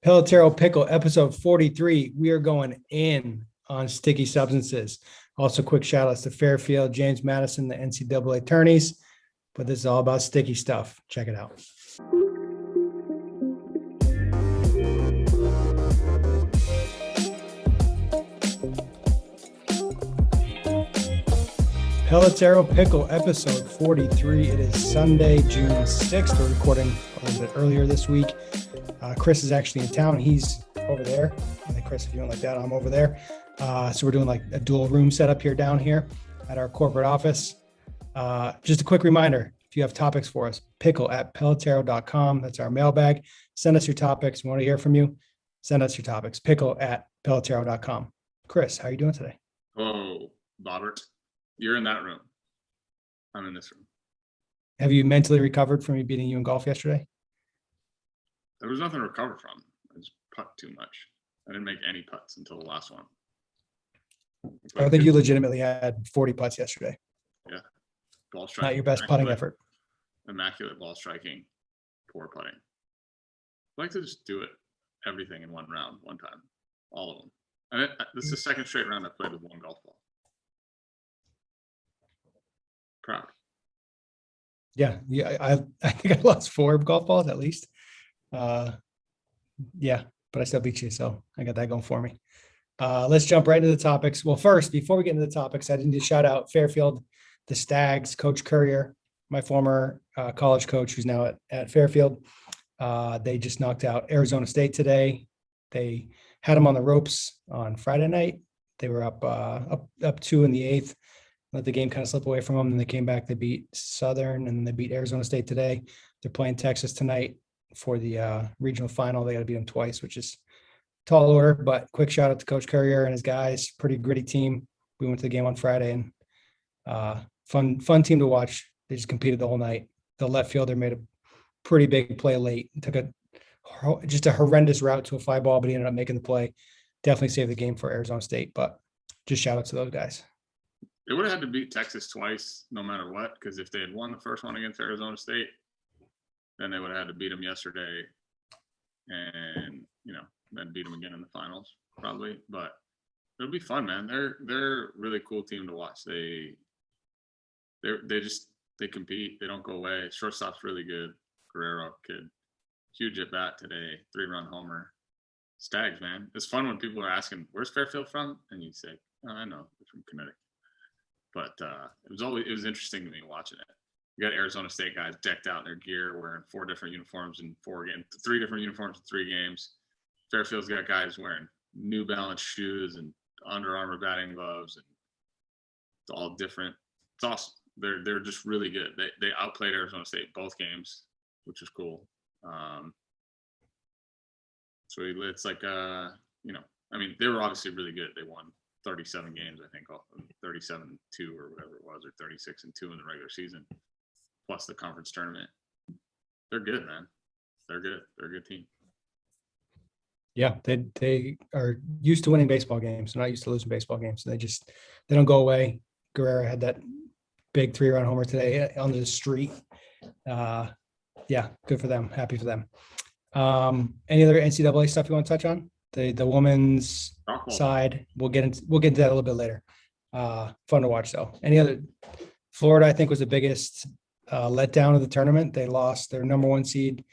Pelotero Pickle, episode 43. We are going in on sticky substances. Also, quick shout outs to Fairfield, James Madison, the NCAA attorneys. But this is all about sticky stuff. Check it out. Pelotero Pickle, episode 43. It is Sunday, June 6th. We're recording a little bit earlier this week. Chris is actually in town. He's over there. And then Chris, if you don't like that, I'm over there. So we're doing like a dual room setup here down here at our corporate office. Just a quick reminder, if you have topics for us, pickle@pelotero.com. That's our mailbag. Send us your topics. We want to hear from you. Send us your topics, pickle@pelotero.com. Chris, how are you doing today? Oh, Robert, you're in that room. I'm in this room. Have you mentally recovered from me beating you in golf yesterday? There was nothing to recover from. I just putt too much. I didn't make any putts until the last one. I think you legitimately had 40 putts yesterday. Yeah. Ball striking. Not your best putting effort. Immaculate ball striking, poor putting. I'd like to just do it, everything in one round, one time. All of them. And this is the second straight round I played with one golf ball. Proud. Yeah. I think I lost 4 golf balls at least. Yeah, but I still beat you, so I got that going for me. Let's jump right into the topics. Well, first, before we get into the topics, I need to shout out Fairfield, the Stags, Coach Courier, my former college coach who's now at Fairfield. They just knocked out Arizona State today. They had them on the ropes on Friday night. They were up 2 in the 8th. Let the game kind of slip away from them. Then they came back. They beat Southern, and then they beat Arizona State today. They're playing Texas tonight for the regional final. They got to beat them twice, which is tall order, but quick shout out to Coach Courier and his guys. Pretty gritty team. We went to the game on Friday, and fun team to watch. They just competed the whole night. The left fielder made a pretty big play late. Took just a horrendous route to a fly ball, but he ended up making the play. Definitely saved the game for Arizona State, but just shout out to those guys. They would have had to beat Texas twice no matter what, because if they had won the first one against Arizona State, then they would have had to beat them yesterday and, then beat them again in the finals probably. But it'll be fun, man. They're a really cool team to watch. They compete. They don't go away. Shortstop's really good. Guerrero kid. Huge at bat today. 3-run homer. Stags, man. It's fun when people are asking, where's Fairfield from? And you say, oh, I know. They're from Connecticut. But it was interesting to me watching it. You got Arizona State guys decked out in their gear, wearing 4 different uniforms in 4 games, 3 different uniforms in 3 games. Fairfield's got guys wearing New Balance shoes and Under Armour batting gloves, and it's all different. It's awesome. They're just really good. They outplayed Arizona State both games, which is cool. So it's like they were obviously really good. They won 37 games, I think, 37-2 or whatever it was, or 36-2 in the regular season, plus the conference tournament. They're good, man. They're good. They're a good team. Yeah, they are used to winning baseball games. They're not used to losing baseball games. So they don't go away. Guerrero had that big 3-run homer today on the street. Yeah, good for them. Happy for them. Any other NCAA stuff you want to touch on? The women's side, we'll get into that a little bit later. Fun to watch though. Any other? Florida, I think, was the biggest letdown of the tournament. They lost their number 1 seed,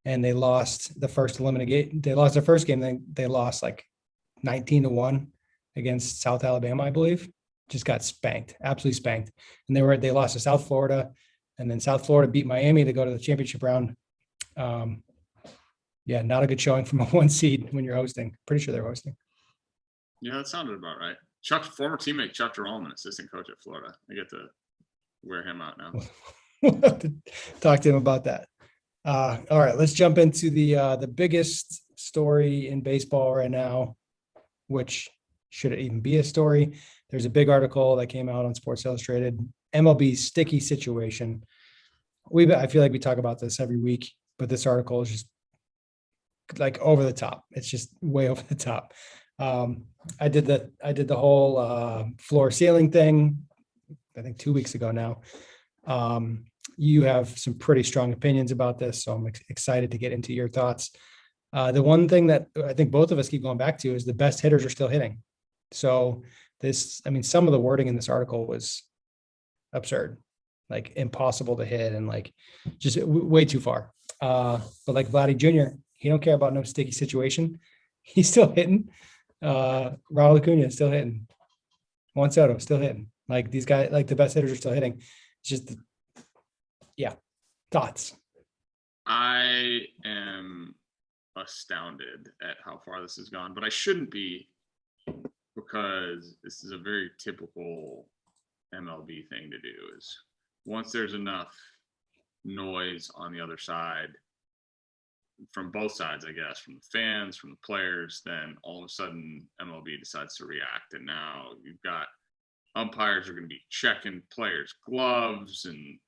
and they lost the first elimination. They lost their first game. Then they lost like 19-1 against South Alabama, I believe. Just got spanked, absolutely spanked. And they lost to South Florida, and then South Florida beat Miami to go to the championship round. Yeah, not a good showing from a 1 seed when you're hosting. Pretty sure they're hosting. Yeah, that sounded about right. Former teammate Chuck Jerome, assistant coach at Florida. I get to wear him out now. We'll have to talk to him about that. All right, let's jump into the biggest story in baseball right now, which should it even be a story? There's a big article that came out on Sports Illustrated, MLB sticky situation. I feel like we talk about this every week, but this article is just like over the top. It's just way over the top. I did the whole floor ceiling thing, I think 2 weeks ago now. You have some pretty strong opinions about this, so I'm excited to get into your thoughts. The one thing that I think both of us keep going back to is the best hitters are still hitting. So some of the wording in this article was absurd, like impossible to hit and like just way too far. But like Vladdy Jr., he don't care about no sticky situation. He's still hitting. Ronald Acuna is still hitting. Juan Soto still hitting. Like these guys, like the best hitters are still hitting. It's just, yeah. Thoughts? I am astounded at how far this has gone, but I shouldn't be, because this is a very typical MLB thing to do. Is once there's enough noise on the other side, from both sides, I guess, from the fans, from the players, then all of a sudden MLB decides to react. And now you've got umpires are going to be checking players' gloves. And,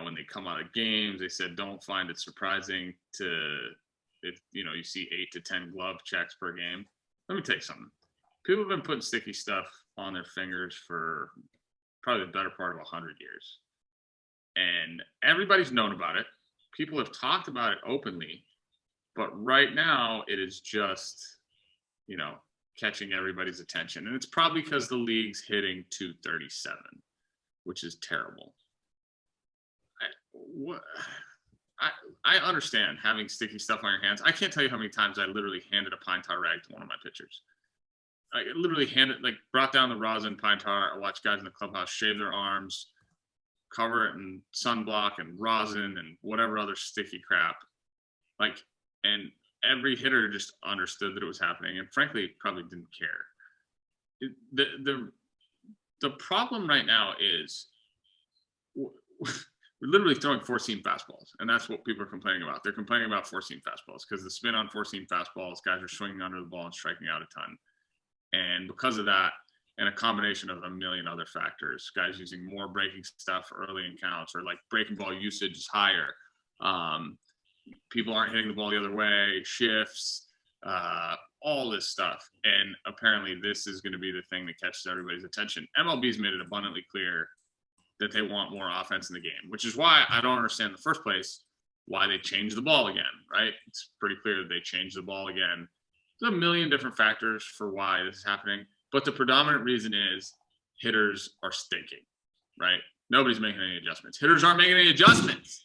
when they come out of games, they said, don't find it surprising if, you see 8 to 10 glove checks per game. Let me tell you something. People have been putting sticky stuff on their fingers for probably the better part of 100 years. And everybody's known about it. People have talked about it openly. But right now, it is just, catching everybody's attention. And it's probably because the league's hitting 237, which is terrible. I understand having sticky stuff on your hands. I can't tell you how many times I literally handed a pine tar rag to one of my pitchers. I literally brought down the rosin pine tar. I watched guys in the clubhouse shave their arms, cover it in sunblock and rosin and whatever other sticky crap. And every hitter just understood that it was happening, and frankly, probably didn't care. The problem right now is we're literally throwing four-seam fastballs, and that's what people are complaining about. They're complaining about four-seam fastballs because the spin on four-seam fastballs, guys are swinging under the ball and striking out a ton. And because of that, and a combination of a million other factors, guys using more breaking stuff early in counts, or like breaking ball usage is higher. People aren't hitting the ball the other way, shifts, all this stuff. And apparently this is going to be the thing that catches everybody's attention. MLB's made it abundantly clear that they want more offense in the game, which is why I don't understand in the first place why they changed the ball again, right? It's pretty clear that they changed the ball again. There's a million different factors for why this is happening, but the predominant reason is hitters are stinking, right? Nobody's making any adjustments. Hitters aren't making any adjustments.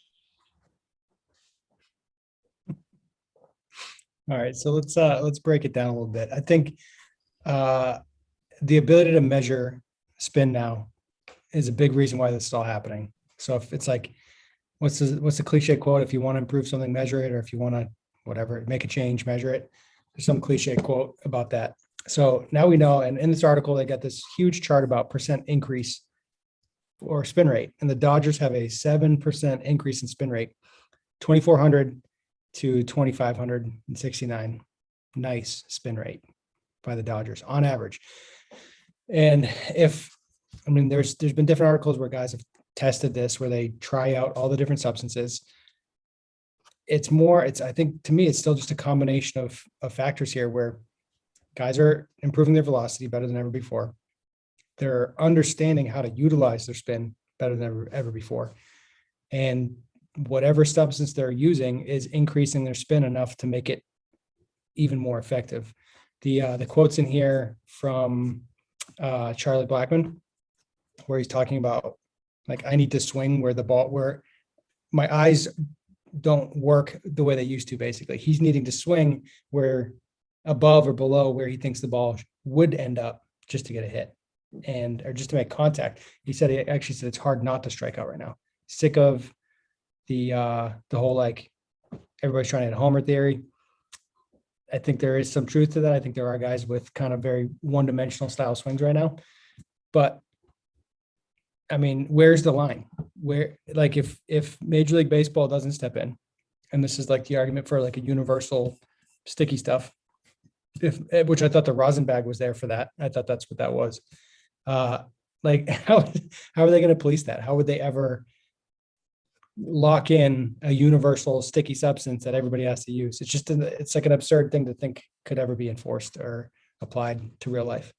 All right, so let's break it down a little bit. I think the ability to measure spin now is a big reason why this is all happening. So if it's like, what's the cliche quote? If you want to improve something, measure it, or if you want to whatever, make a change, measure it. There's some cliche quote about that. So now we know, and in this article, they got this huge chart about percent increase or spin rate, and the Dodgers have a 7% increase in spin rate, 2,400 to 2,569. Nice spin rate by the Dodgers on average. And there's been different articles where guys have tested this, where they try out all the different substances. I think to me, it's still just a combination of factors here where guys are improving their velocity better than ever before. They're understanding how to utilize their spin better than ever before. And whatever substance they're using is increasing their spin enough to make it even more effective. The quotes in here from Charlie Blackmon, where he's talking about, like, I need to swing where my eyes don't work the way they used to. Basically, he's needing to swing where above or below where he thinks the ball would end up, just to get a hit or just to make contact. He actually said it's hard not to strike out right now. Sick of the whole, like, everybody's trying to hit a homer theory. I think there is some truth to that. I think there are guys with kind of very one-dimensional style swings right now. But I mean, where's the line? Where, like, if Major League Baseball doesn't step in, and this is like the argument for like a universal sticky stuff, which I thought the rosin bag was there for that. I thought that's what that was. Like, how are they going to police that? How would they ever lock in a universal sticky substance that everybody has to use? It's like an absurd thing to think could ever be enforced or applied to real life.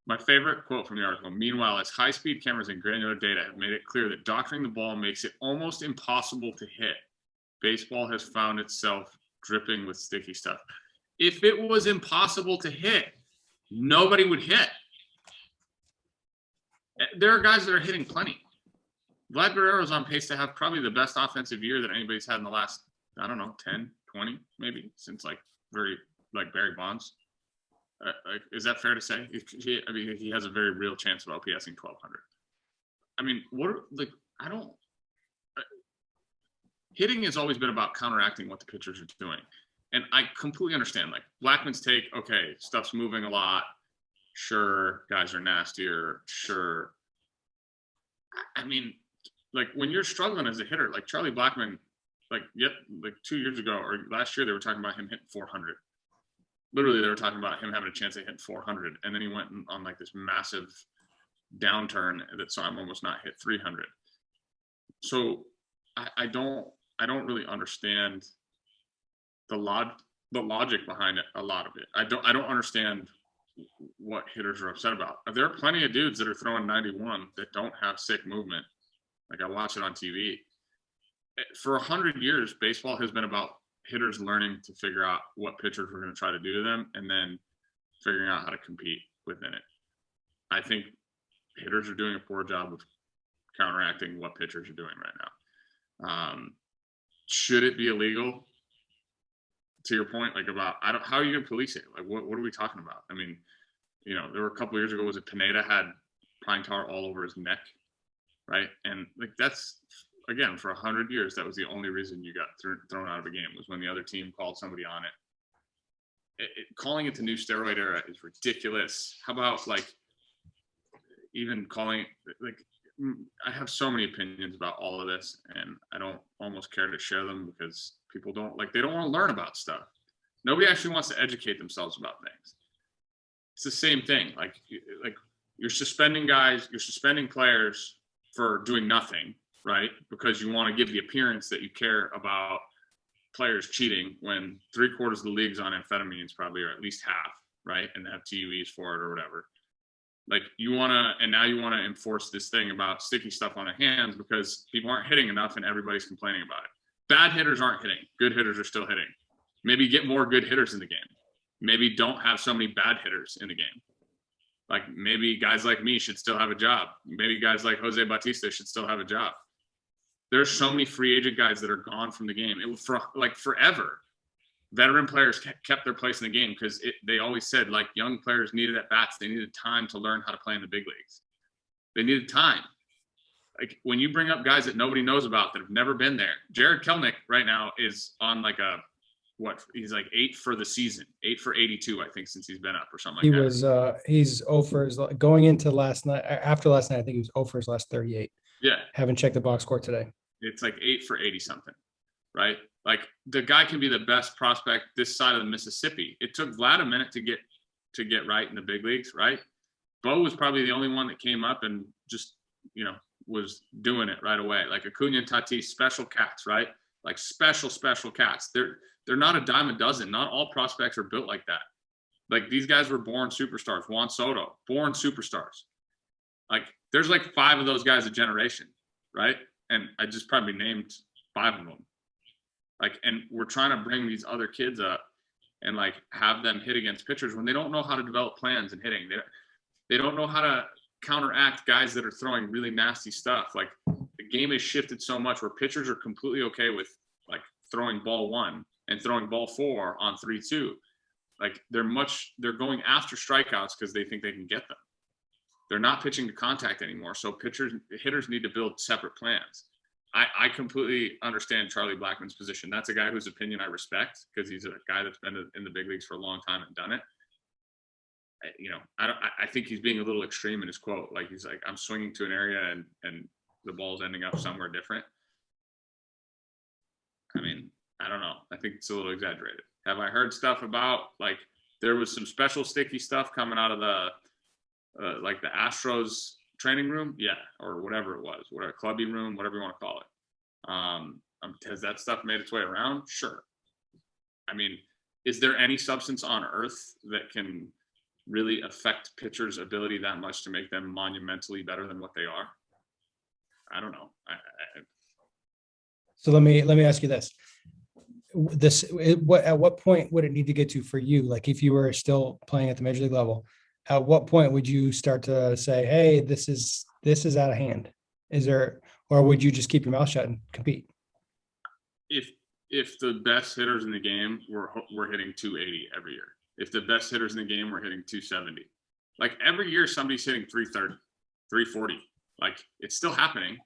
My favorite quote from the article: meanwhile, as high-speed cameras and granular data have made it clear that doctoring the ball makes it almost impossible to hit, baseball has found itself dripping with sticky stuff. If it was impossible to hit, nobody would hit. There are guys that are hitting plenty. Vlad Guerrero's on pace to have probably the best offensive year that anybody's had in the last, I don't know, 10, 20, maybe, since like Barry Bonds. Is that fair to say? He has a very real chance of OPSing 1,200. I mean, hitting has always been about counteracting what the pitchers are doing. And I completely understand, like, Blackman's take, okay, stuff's moving a lot. Sure, guys are nastier. Sure. I mean, like, when you're struggling as a hitter, like Charlie Blackman, like 2 years ago or last year, they were talking about him hitting 400. Literally, they were talking about him having a chance at hitting 400. And then he went on like this massive downturn that saw him almost not hit 300. So I don't really understand the logic behind it, a lot of it. I don't understand what hitters are upset about. There are plenty of dudes that are throwing 91 that don't have sick movement. Like, I watch it on TV. For 100 years, baseball has been about hitters learning to figure out what pitchers were going to try to do to them and then figuring out how to compete within it. I think hitters are doing a poor job of counteracting what pitchers are doing right now. Should it be illegal? To your point, like, about how are you going to police it? Like, what are we talking about? I mean, there were a couple of years ago, was it Pineda had pine tar all over his neck, right? And like, that's, again, for 100 years, that was the only reason you got thrown out of a game, was when the other team called somebody on it. Calling it the new steroid era is ridiculous. How about, like, even calling, like, I have so many opinions about all of this, and I don't almost care to share them because people don't, like, they don't want to learn about stuff. Nobody actually wants to educate themselves about things. It's the same thing. Like you're suspending guys, you're suspending players for doing nothing, right? Because you want to give the appearance that you care about players cheating, when 3/4 of the league's on amphetamines, probably, or at least half, right? And they have TUEs for it or whatever. Like, now you want to enforce this thing about sticky stuff on the hands because people aren't hitting enough and everybody's complaining about it. Bad hitters aren't hitting. Good hitters are still hitting. Maybe get more good hitters in the game. Maybe don't have so many bad hitters in the game. Like, maybe guys like me should still have a job. Maybe guys like Jose Bautista should still have a job. There's so many free agent guys that are gone from the game. It was forever. Veteran players kept their place in the game because they always said, like, young players needed at bats. They needed time to learn how to play in the big leagues. They needed time. Like, when you bring up guys that nobody knows about that have never been there, Jared Kelenic right now is on like he's like 8 for the season, 8 for 82, I think, since he's been up or something like that. He's 0 for his, going into last night, after last night, I think he was 0 for his last 38. Yeah. Haven't checked the box score today. It's like 8 for 80 something, right? Like, the guy can be the best prospect this side of the Mississippi. It took Vlad a minute to get right in the big leagues, right? Bo was probably the only one that came up and just, was doing it right away. Like Acuna and Tatis, special cats, right? Like, special cats. They're not a dime a dozen. Not all prospects are built like that. Like, these guys were born superstars. Juan Soto, born superstars. Like, there's like 5 of those guys a generation, right? And I just probably named 5 of them. Like, and we're trying to bring these other kids up and, like, have them hit against pitchers when they don't know how to develop plans in hitting. They don't know how to counteract guys that are throwing really nasty stuff. Like, the game has shifted so much where pitchers are completely okay with, like, throwing ball 1 and throwing ball 4 on 3-2. Like, they're going after strikeouts because they think they can get them. They're not pitching to contact anymore. So hitters need to build separate plans. I completely understand Charlie Blackman's position. That's a guy whose opinion I respect because he's a guy that's been in the big leagues for a long time and done it. I think he's being a little extreme in his quote. Like, he's like, I'm swinging to an area and the ball's ending up somewhere different. I mean, I don't know. I think it's a little exaggerated. Have I heard stuff about, like, there was some special sticky stuff coming out of the Astros training room? Yeah. Or whatever it was, whatever, clubby room, whatever you want to call it. Has that stuff made its way around? Sure. I mean, is there any substance on earth that can really affect pitchers' ability that much to make them monumentally better than what they are? I don't know. So let me ask you this. at what point would it need to get to for you? Like if you were still playing at the major league level, at what point would you start to say, hey, this is out of hand? Or would you just keep your mouth shut and compete? If the best hitters in the game were hitting 280 every year, if the best hitters in the game were hitting 270, like every year somebody's hitting 330, 340, like it's still happening.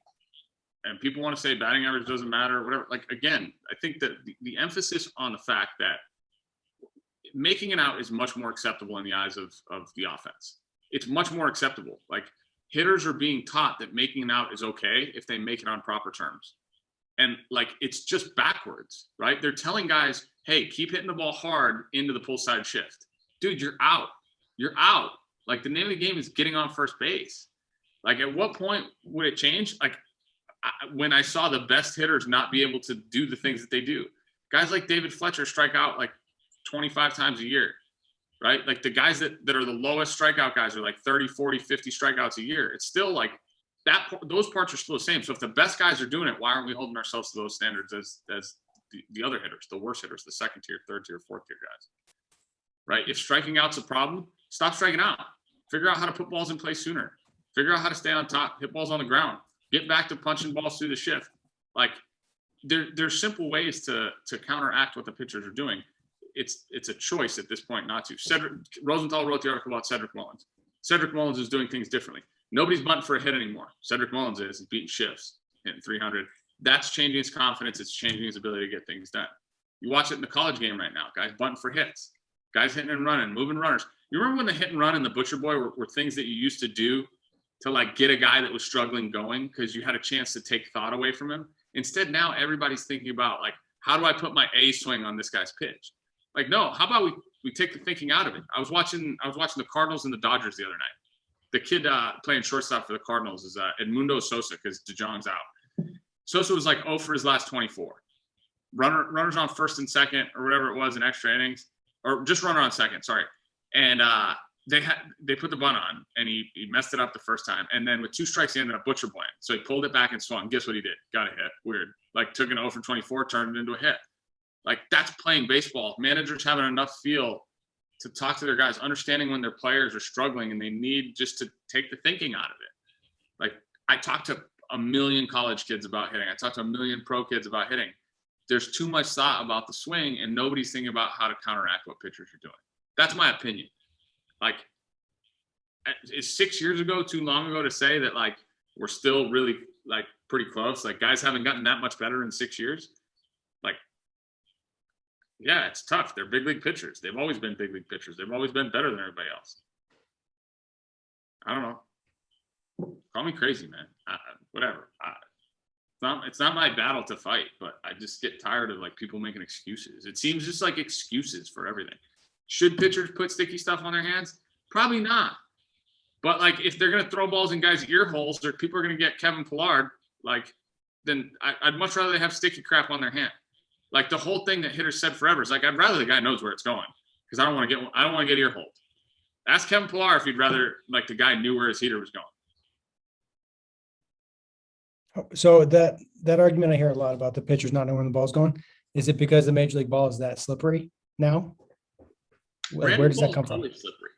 And people want to say batting average doesn't matter or whatever. Like, again, I think that the emphasis on the fact that making an out is much more acceptable in the eyes of the offense. It's much more acceptable. Like, hitters are being taught that making an out is okay if they make it on proper terms. And like, it's just backwards, right? They're telling guys, hey, keep hitting the ball hard into the pull side shift. Dude, you're out. You're out. Like, the name of the game is getting on first base. Like, at what point would it change? Like, when I saw the best hitters not be able to do the things that they do. Guys like David Fletcher strike out like 25 times a year, right? Like, the guys that are the lowest strikeout guys are like 30, 40, 50 strikeouts a year. It's still like, those parts are still the same. So if the best guys are doing it, why aren't we holding ourselves to those standards as the other hitters, the worst hitters, the second tier, third tier, fourth tier guys, right? If striking out's a problem, stop striking out. Figure out how to put balls in play sooner. Figure out how to stay on top, hit balls on the ground, get back to punching balls through the shift. Like, there's simple ways to counteract what the pitchers are doing. It's a choice at this point not to. Cedric Rosenthal wrote the article about Cedric Mullins. Cedric Mullins is doing things differently. Nobody's bunting for a hit anymore. Cedric Mullins is beating shifts, hitting 300. That's changing his confidence. It's changing his ability to get things done. You watch it in the college game right now. Guys bunting for hits. Guys hitting and running, moving runners. You remember when the hit and run and the Butcher Boy were things that you used to do to like get a guy that was struggling going because you had a chance to take thought away from him? Instead, now everybody's thinking about like, how do I put my A swing on this guy's pitch? Like, no, how about we take the thinking out of it? I was watching the Cardinals and the Dodgers the other night. The kid playing shortstop for the Cardinals is Edmundo Sosa because DeJong's out. Sosa was like 0 for his last 24. Runners on first and second or whatever it was in extra innings, or just runner on second, sorry. And they put the bunt on, and he messed it up the first time. And then with 2 strikes, he ended up butcher boying. So he pulled it back and swung. Guess what he did? Got a hit. Weird. Like, took an 0 for 24, turned it into a hit. Like, that's playing baseball. Managers having enough feel to talk to their guys, understanding when their players are struggling and they need just to take the thinking out of it. Like, I talked to a million college kids about hitting. I talked to a million pro kids about hitting. There's too much thought about the swing, and nobody's thinking about how to counteract what pitchers are doing. That's my opinion. Like, is 6 years ago too long ago to say that, like, we're still really, like, pretty close? Like, guys haven't gotten that much better in 6 years? Like, yeah, it's tough. They're big league pitchers. They've always been big league pitchers. They've always been better than everybody else. I don't know. Call me crazy, man. Whatever. It's not my battle to fight, but I just get tired of like people making excuses. It seems just like excuses for everything. Should pitchers put sticky stuff on their hands? Probably not. But like, if they're going to throw balls in guys' ear holes, or people are going to get Kevin Pillar, like, then I'd much rather they have sticky crap on their hand. Like, the whole thing that hitters said forever is like, I'd rather the guy knows where it's going, because I don't want to get ear holed. Ask Kevin Pillar if he'd rather like the guy knew where his heater was going. So that argument I hear a lot about the pitchers not knowing where the ball's going. Is it because the major league ball is that slippery now? Where does that come from? Slippery.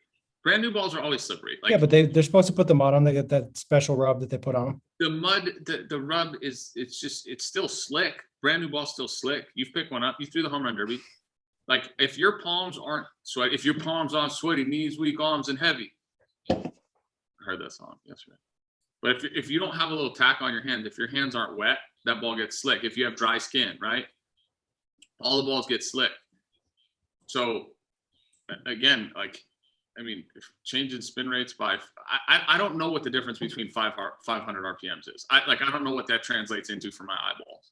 Brand new balls are always slippery. Like, yeah, but they're supposed to put the mud on. They get that special rub that they put on them. The mud, the rub it's still slick. Brand new ball's still slick. You've picked one up. You threw the home run derby. Like, if your palms aren't sweaty, if your palms aren't sweaty, knees weak, arms and heavy. I heard that song yesterday. But if you don't have a little tack on your hand, if your hands aren't wet, that ball gets slick. If you have dry skin, right? All the balls get slick. So, again, like, I mean, if changing spin rates by I don't know what the difference between 500 RPMs is. I don't know what that translates into for my eyeballs.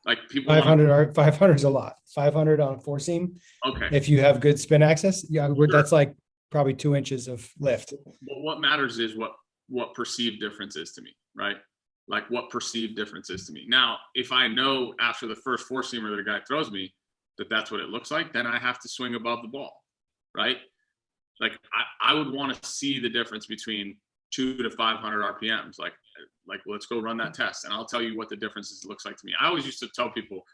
Like, people 500 is a lot. 500 on a 4-seam. Okay. If you have good spin access, yeah, sure. That's like probably 2 inches of lift. But what matters is what perceived difference is to me, right? Like, what perceived difference is to me. Now, if I know after the first 4-seamer that a guy throws me that that's what it looks like, then I have to swing above the ball, right? Like, I would want to see the difference between 200 to 500 RPMs. Like, let's go run that test, and I'll tell you what the difference looks like to me. I always used to tell people,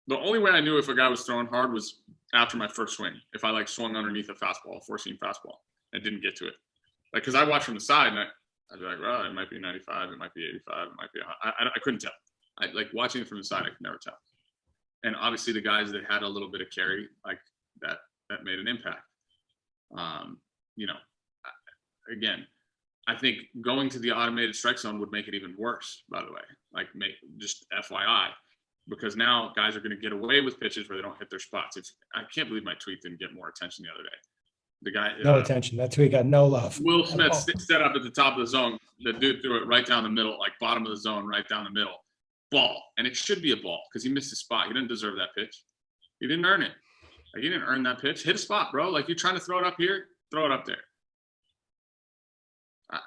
The only way I knew if a guy was throwing hard was after my first swing. If I like swung underneath a fastball, a four-seam fastball, and didn't get to it. Like, because I watched from the side and I'd be like, well, it might be 95, it might be 85, it might be. I couldn't tell. I like watching it from the side. I could never tell. And obviously, the guys that had a little bit of carry, like that made an impact. You know, again, I think going to the automated strike zone would make it even worse. By the way, like just FYI, because now guys are going to get away with pitches where they don't hit their spots. I can't believe my tweet didn't get more attention the other day. The guy, No attention. That tweet got no love. Will Smith set up at the top of the zone. The dude threw it right down the middle, like bottom of the zone, right down the middle. Ball. And it should be a ball because he missed his spot. He didn't deserve that pitch. He didn't earn it. Like, he didn't earn that pitch. Hit a spot, bro. Like, you're trying to throw it up here, throw it up there. I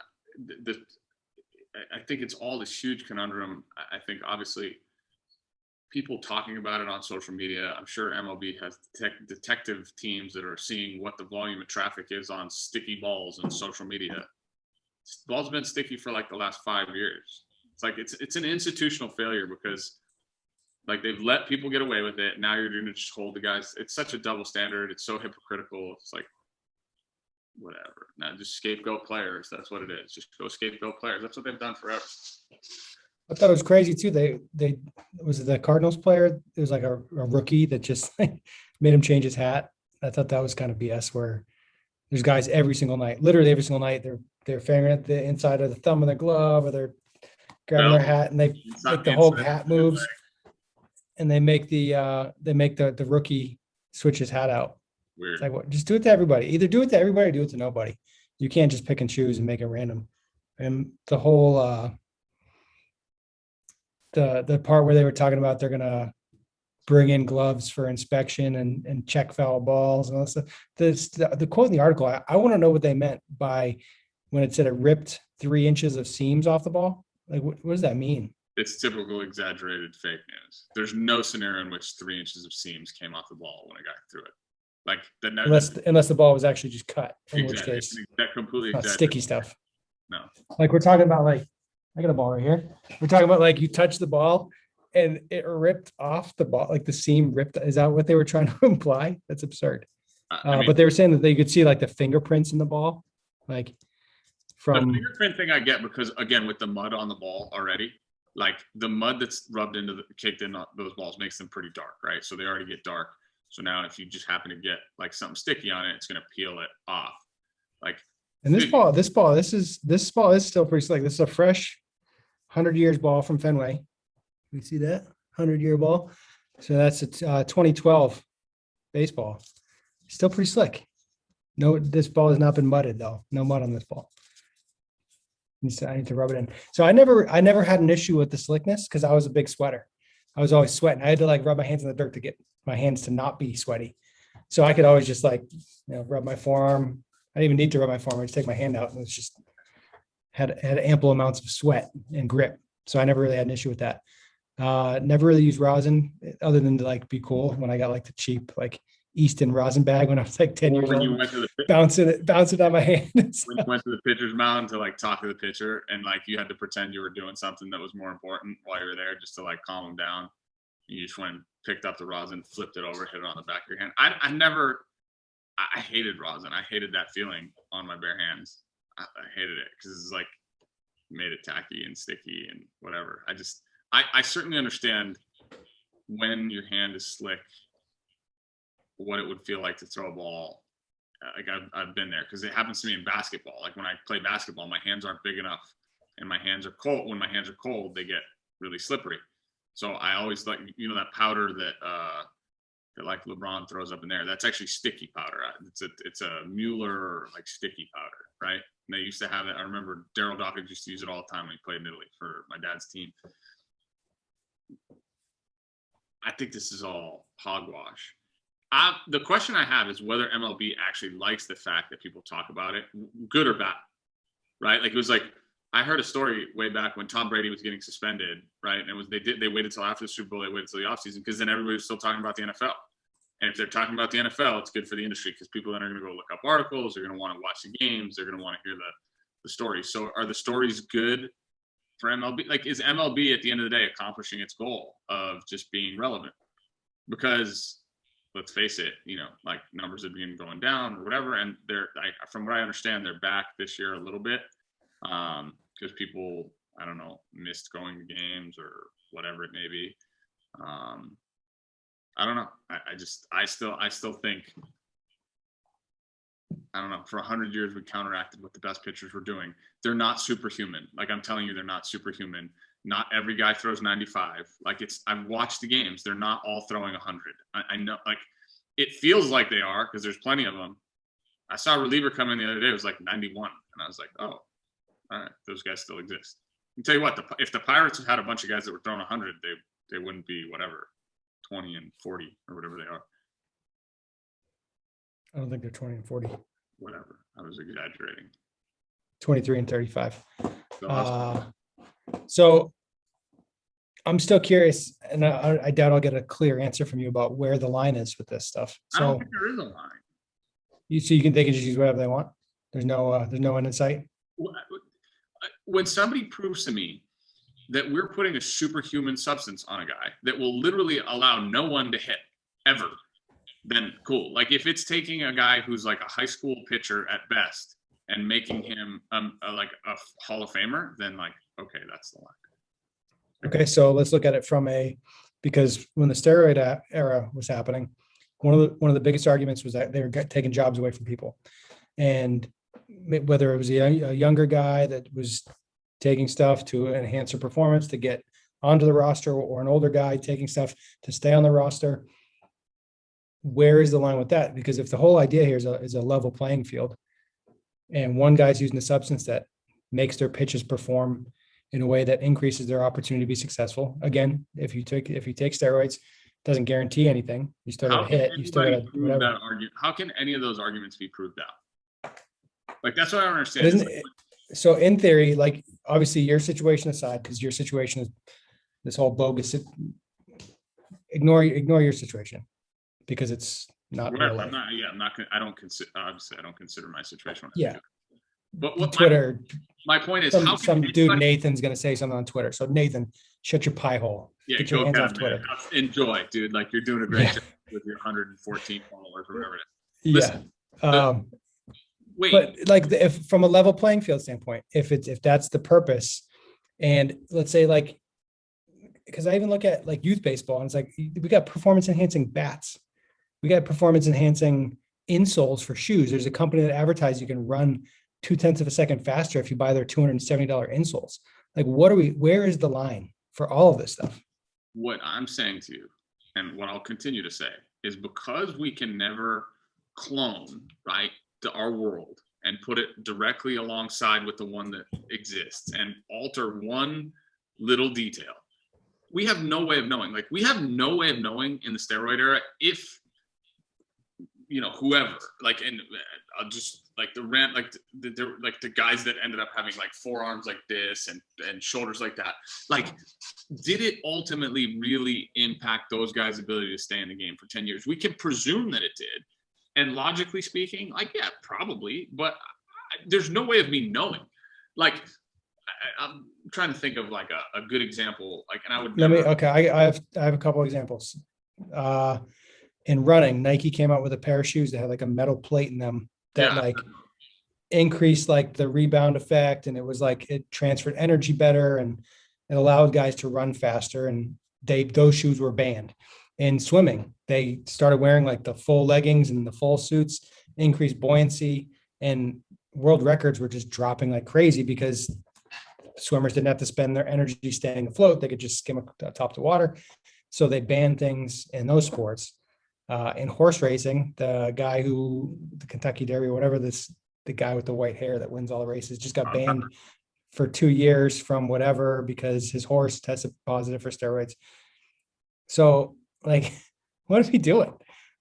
think it's all this huge conundrum. I think, obviously, people talking about it on social media. I'm sure MLB has detective teams that are seeing what the volume of traffic is on sticky balls and social media. Ball's been sticky for like the last 5 years. It's like it's an institutional failure because like they've let people get away with it. Now you're going to just hold the guys. It's such a double standard. It's so hypocritical. It's like, whatever. Now just scapegoat players. That's what it is. Just go scapegoat players. That's what they've done forever. I thought it was crazy too. They was it the Cardinals player? It was like a rookie that just made him change his hat. I thought that was kind of BS. Where there's guys every single night, literally every single night, they're fingering at the inside of the thumb of their glove, or they're grabbing their hat, and they make the whole hat moves, and they make the rookie switch his hat out. Weird. It's like, what? Just do it to everybody. Either do it to everybody or do it to nobody. You can't just pick and choose and make it random. And the whole the part where they were talking about they're gonna bring in gloves for inspection and check foul balls and all this stuff. The quote in the article, I want to know what they meant by when it said it ripped 3 inches of seams off the ball. Like, what does that mean? It's typical exaggerated fake news. There's no scenario in which 3 inches of seams came off the ball when a guy threw it. Like unless the ball was actually just cut, in exactly. which case that completely sticky stuff. No, like we're talking about, like I got a ball right here. We're talking about like you touch the ball and it ripped off the ball, like the seam ripped. Is that what they were trying to imply? That's absurd. But they were saying that they could see like the fingerprints in the ball, like from the fingerprint thing. I get because again, with the mud on the ball already, like the mud that's rubbed into kicked in those balls makes them pretty dark, right? So they already get dark. So now if you just happen to get like something sticky on it, it's going to peel it off. Like, and this ball is still pretty slick. This is a fresh 100 years ball from Fenway. You see that 100-year ball? So that's a 2012 baseball. Still pretty slick. No, this ball has not been mudded though. No mud on this ball. I need to rub it in. So I never had an issue with the slickness because I was a big sweater. I was always sweating. I had to like rub my hands in the dirt to get my hands to not be sweaty. So I could always just like, rub my forearm. I didn't even need to rub my forearm. I just take my hand out and it's just had ample amounts of sweat and grip. So I never really had an issue with that. Never really used rosin other than to like be cool when I got like the cheap like Easton rosin bag when I was like 10 years old. You went to bouncing it on my hand. When you went to the pitcher's mound to like talk to the pitcher and like you had to pretend you were doing something that was more important while you were there just to like calm him down. You just went and picked up the rosin, flipped it over, hit it on the back of your hand. I hated rosin. I hated that feeling on my bare hands. I hated it because it's like made it tacky and sticky and whatever. I certainly understand when your hand is slick, what it would feel like to throw a ball. Like I've been there because it happens to me in basketball. Like when I play basketball, my hands aren't big enough and my hands are cold. When my hands are cold, they get really slippery. So I always like, that powder that like LeBron throws up in there. That's actually sticky powder. It's a Mueller like sticky powder, right? And they used to have it. I remember Daryl Dawkins used to use it all the time when he played in Italy for my dad's team. I think this is all hogwash. The question I have is whether MLB actually likes the fact that people talk about it, good or bad, right? Like it was like, I heard a story way back when Tom Brady was getting suspended, right? And they waited till after the Super Bowl, they waited till the offseason because then everybody was still talking about the NFL. And if they're talking about the NFL, it's good for the industry because people then are going to go look up articles, they're going to want to watch the games, they're going to want to hear the stories. So are the stories good for MLB? Like is MLB at the end of the day accomplishing its goal of just being relevant? because let's face it, like numbers have been going down or whatever. And from what I understand, they're back this year a little bit because people, I don't know, missed going to games or whatever it may be. I don't know. I still think, I don't know, for 100 years we counteracted what the best pitchers were doing. They're not superhuman. Like, I'm telling you, they're not superhuman. Not every guy throws 95. Like, I've watched the games. They're not all throwing 100. I know, like, it feels like they are because there's plenty of them. I saw a reliever come in the other day. It was like 91. And I was like, oh, all right, those guys still exist. I'll tell you what, if the Pirates had a bunch of guys that were throwing 100, they wouldn't be whatever, 20 and 40 or whatever they are. I don't think they're 20 and 40. Whatever. I was exaggerating. 23 and 35. So, So I'm still curious, and I doubt I'll get a clear answer from you about where the line is with this stuff. I don't So think there is a line. you can, they can just use whatever they want. There's no end in sight. When somebody proves to me that we're putting a superhuman substance on a guy that will literally allow no one to hit ever, then cool. Like, if it's taking a guy who's like a high school pitcher at best and making him like a Hall of Famer, then like, okay, that's the line. Okay, so let's look at it because when the steroid era was happening, one of the biggest arguments was that they were taking jobs away from people, and whether it was a younger guy that was taking stuff to enhance their performance to get onto the roster, or an older guy taking stuff to stay on the roster. Where is the line with that? Because if the whole idea here is a level playing field, and one guy's using a substance that makes their pitches perform in a way that increases their opportunity to be successful. Again, if you take steroids, doesn't guarantee anything. You still got to hit. You still got to whatever. How can any of those arguments be proved out? Like, that's what I don't understand. So in theory, like, obviously your situation aside, because your situation is this whole bogus. Ignore your situation because it's not real life. I don't consider my situation. Yeah. But what Twitter. My point is, some dude Nathan's going to say something on Twitter. So Nathan, shut your pie hole. Yeah, get your hands off Twitter. Enjoy, dude. Like, you're doing a great job with your 114 followers or whatever it is. Listen, wait. But like, if from a level playing field standpoint, if that's the purpose, and let's say, like, because I even look at like youth baseball, and it's like we got performance enhancing bats, we got performance enhancing insoles for shoes. There's a company that advertises you can run 0.2 of a second faster if you buy their $270 insoles. Like, where is the line for all of this stuff? What I'm saying to you, and what I'll continue to say, is because we can never clone, right, to our world and put it directly alongside with the one that exists and alter one little detail, we have no way of knowing. Like, we have no way of knowing in the steroid era if, whoever, like, and I'll just, like, the guys that ended up having like forearms like this and shoulders like that, like, did it ultimately really impact those guys' ability to stay in the game for 10 years? We can presume that it did. And logically speaking, like, yeah, probably, but there's no way of me knowing. Like, I'm trying to think of like a good example. Like, and I would I have a couple examples. In running, Nike came out with a pair of shoes that had like a metal plate in them that like increased like the rebound effect, and it was like it transferred energy better and it allowed guys to run faster, and those shoes were banned. In swimming, they started wearing like the full leggings and the full suits, increased buoyancy, and world records were just dropping like crazy because swimmers didn't have to spend their energy staying afloat. They could just skim atop the water. So they banned things in those sports. In horse racing, the Kentucky Derby or whatever, the guy with the white hair that wins all the races just got banned for 2 years from whatever because his horse tested positive for steroids. So, like, what are we doing?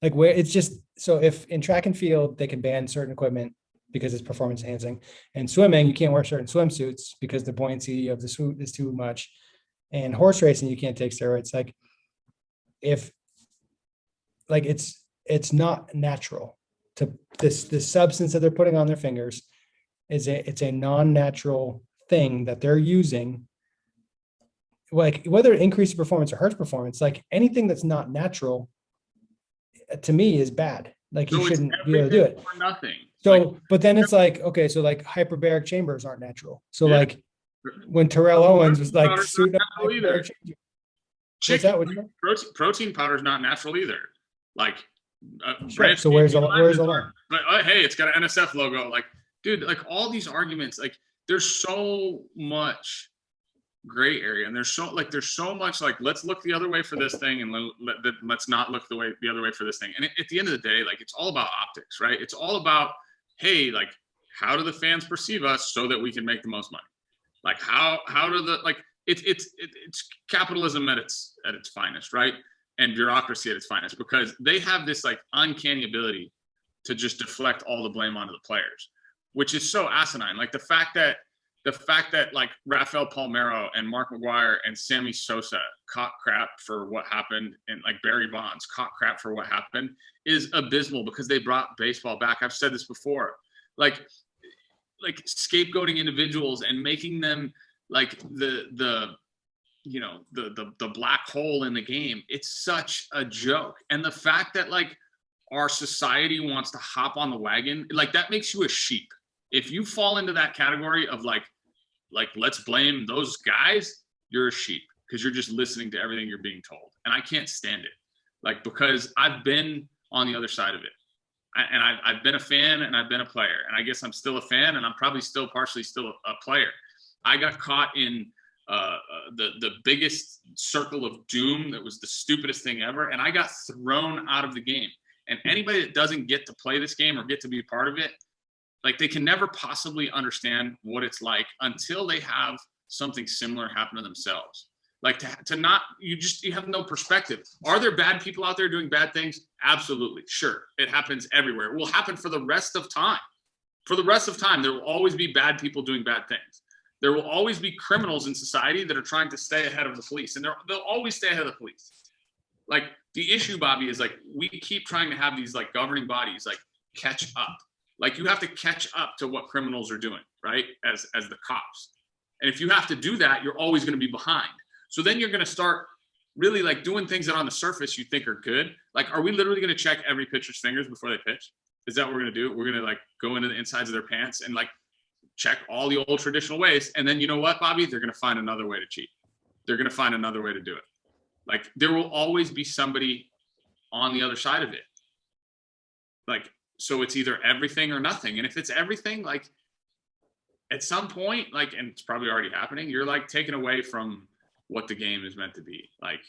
Like, where it's just, so if in track and field they can ban certain equipment because it's performance enhancing, and swimming you can't wear certain swimsuits because the buoyancy of the suit is too much, and horse racing you can't take steroids. Like, if like it's not natural to this substance that they're putting on their fingers it's a non-natural thing that they're using, like whether it increases performance or hurts performance. Like anything that's not natural to me is bad. Like you So it's shouldn't be able to do everything it. or nothing. So, Like, but then it's like, okay, so like hyperbaric chambers aren't natural. So yeah. like when Terrell Owens was like Powder's not suiting up natural either. hyperbaric chambers. What's Chicken, that? What's that? protein powder is not natural either. Like, Sure. So where's the line? But hey, it's got an NSF logo. Like, dude, like all these arguments, like there's so much gray area, and there's so much like let's look the other way for this thing, and let's not look the other way for this thing. And at the end of the day, like it's all about optics, right? It's all about, hey, like how do the fans perceive us so that we can make the most money? Like how do the like it's capitalism at its finest, right? And bureaucracy at its finest, because they have this like uncanny ability to just deflect all the blame onto the players, which is so asinine. Like the fact that like Rafael Palmeiro and Mark McGwire and Sammy Sosa caught crap for what happened, and like Barry Bonds caught crap for what happened is abysmal, because they brought baseball back. I've said this before, like scapegoating individuals and making them like the black hole in the game. It's such a joke. And the fact that like our society wants to hop on the wagon, like that makes you a sheep. If you fall into that category of like let's blame those guys, you're a sheep, because you're just listening to everything you're being told. And I can't stand it, like, because I've been on the other side of it. And I've been a fan, and I've been a player, and I guess I'm still a fan, and I'm probably still partially still a player. I got caught in the biggest circle of doom that was the stupidest thing ever, and I got thrown out of the game. And anybody that doesn't get to play this game or get to be part of it, like they can never possibly understand what it's like until they have something similar happen to themselves. Like to not, you have no perspective. Are there bad people out there doing bad things? Absolutely. Sure. It happens everywhere. It will happen for the rest of time. For the rest of time, there will always be bad people doing bad things. There will always be criminals in society that are trying to stay ahead of the police, and they'll always stay ahead of the police. Like the issue, Bobby, is like we keep trying to have these like governing bodies like catch up. Like you have to catch up to what criminals are doing, right? As the cops. And if you have to do that, you're always going to be behind. So then you're going to start really like doing things that on the surface you think are good. Like, are we literally going to check every pitcher's fingers before they pitch? Is that what we're going to do? We're going to like go into the insides of their pants and like check all the old traditional ways. And then you know what, Bobby? They're going to find another way to cheat. They're going to find another way to do it. Like there will always be somebody on the other side of it. Like, so it's either everything or nothing. And if it's everything, like at some point, like, and it's probably already happening, you're like taken away from what the game is meant to be. Like,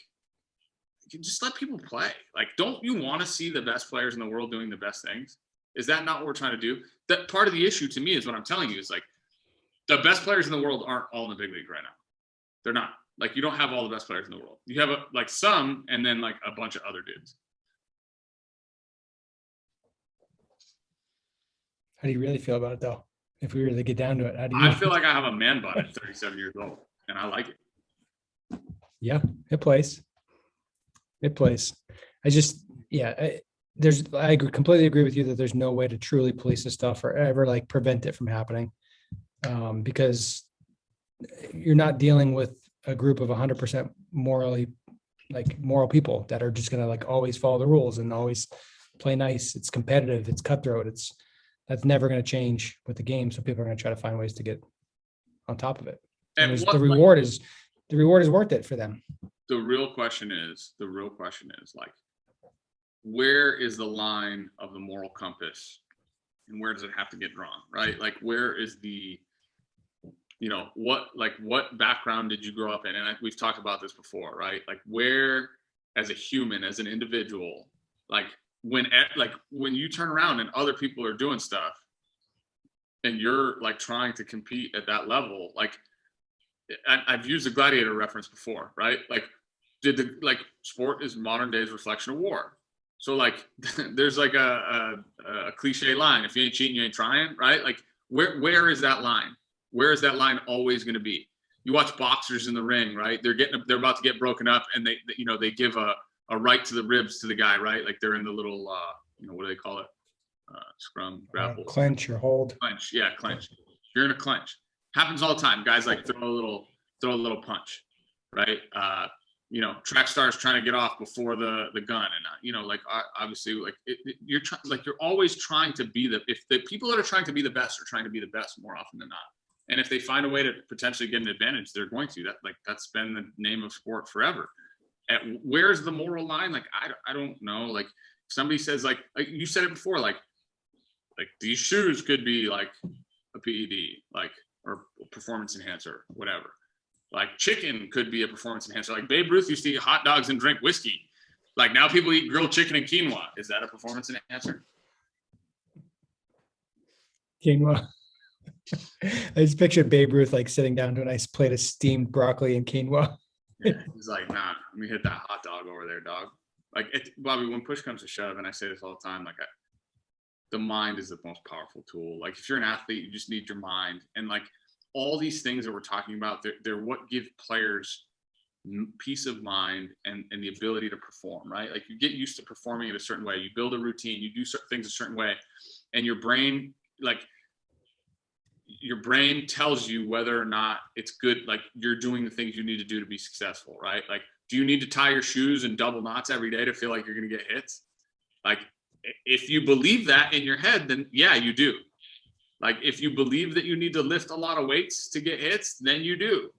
you can just let people play. Like, don't you want to see the best players in the world doing the best things? Is that not what we're trying to do? That part of the issue to me is what I'm telling you is like the best players in the world aren't all in the big league right now. They're not. Like, you don't have all the best players in the world. You have like some, and then like a bunch of other dudes. How do you really feel about it though? If we really get down to it, how do you? I feel like I have a man bun at 37 years old, and I like it. Yeah, it plays. It plays. I completely agree with you that there's no way to truly police this stuff or ever like prevent it from happening, because you're not dealing with a group of 100% moral people that are just going to like always follow the rules and always play nice. It's competitive. It's cutthroat. That's never going to change with the game. So people are going to try to find ways to get on top of it. And the reward is worth it for them. The real question is like, where is the line of the moral compass, and where does it have to get drawn, right? Like, where is the, what background did you grow up in? And we've talked about this before, right? Like, where, as a human, as an individual, like when you turn around and other people are doing stuff and you're like trying to compete at that level, like I've used the gladiator reference before, right? Like, sport is modern day's reflection of war. So like there's like a cliche line: if you ain't cheating, you ain't trying, right? Like where is that line? Where is that line always going to be? You watch boxers in the ring, right? They're about to get broken up, and they give a right to the ribs to the guy, right? Like they're in the little what do they call it? Scrum, grapple, clinch or hold. Clinch, yeah, clinch. You're in a clinch. Happens all the time. Guys like throw a little punch, right? track stars trying to get off before the gun, and obviously, like you're always trying to be if the people that are trying to be the best are trying to be the best more often than not. And if they find a way to potentially get an advantage, they're going to. That's been the name of sport forever. Where's the moral line? Like I don't know. Like somebody says like you said it before, like these shoes could be like a PED, like or performance enhancer, whatever. Like chicken could be a performance enhancer. Like Babe Ruth used to eat hot dogs and drink whiskey. Like now people eat grilled chicken and quinoa. Is that a performance enhancer? Quinoa. I just pictured Babe Ruth like sitting down to a nice plate of steamed broccoli and quinoa. Yeah, he's like, nah, let me hit that hot dog over there, dog. Like, Bobby, when push comes to shove, and I say this all the time, like, the mind is the most powerful tool. Like, if you're an athlete, you just need your mind. And like all these things that we're talking about, they're what give players peace of mind and the ability to perform, right? Like you get used to performing in a certain way. You build a routine, you do certain things a certain way, and your brain tells you whether or not it's good. Like you're doing the things you need to do to be successful, right? Like, do you need to tie your shoes and double knots every day to feel like you're going to get hits? Like, if you believe that in your head, then yeah, you do. Like, if you believe that you need to lift a lot of weights to get hits, then you do.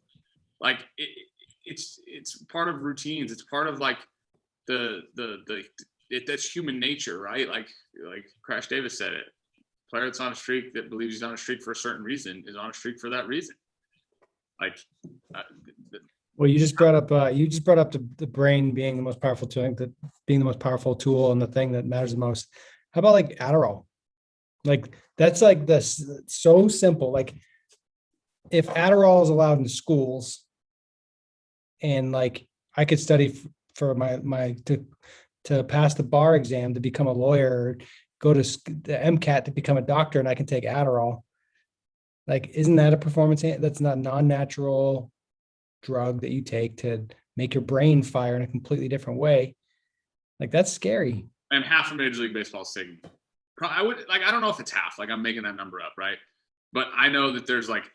Like, it's part of routines. It's part of like that's human nature, right? Like Crash Davis said it. Player that's on a streak that believes he's on a streak for a certain reason is on a streak for that reason. Like, well, you just brought up the brain being the most powerful tool, that being the most powerful tool and the thing that matters the most. How about like Adderall? Like that's like this so simple. Like if Adderall is allowed in schools, and like I could study for my to pass the bar exam to become a lawyer, go to the MCAT to become a doctor, and I can take Adderall. Like, isn't that a performance? That's not non-natural drug that you take to make your brain fire in a completely different way. Like, that's scary. And half of Major League Baseball is taking. I don't know if it's half. Like, I'm making that number up, right? But I know that there's like